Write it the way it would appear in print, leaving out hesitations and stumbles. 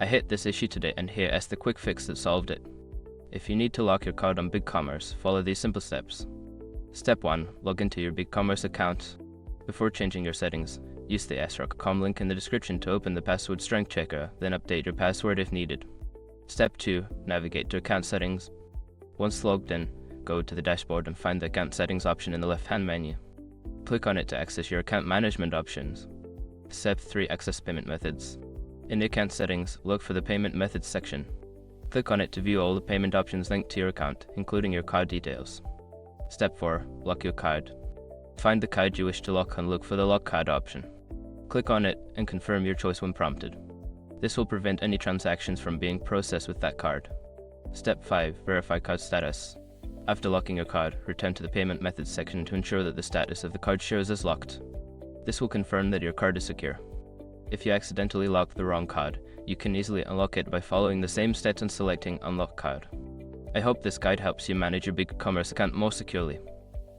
I hit this issue today and here is the quick fix that solved it. If you need to lock your card on BigCommerce, follow these simple steps. Step 1. Log into your BigCommerce account. Before changing your settings, use the srock.com link in the description to open the password strength checker, then update your password if needed. Step 2. Navigate to account settings. Once logged in, go to the dashboard and find the account settings option in the left-hand menu. Click on it to access your account management options. Step 3. Access payment methods. In the account settings, look for the payment methods section. Click on it to view all the payment options linked to your account, including your card details. Step 4. Lock your card. Find the card you wish to lock and look for the lock card option. Click on it and confirm your choice when prompted. This will prevent any transactions from being processed with that card. Step 5. Verify card status. After locking your card, return to the payment methods section to ensure that the status of the card shows as locked. This will confirm that your card is secure. If you accidentally lock the wrong card, you can easily unlock it by following the same steps and selecting Unlock Card. I hope this guide helps you manage your BigCommerce account more securely.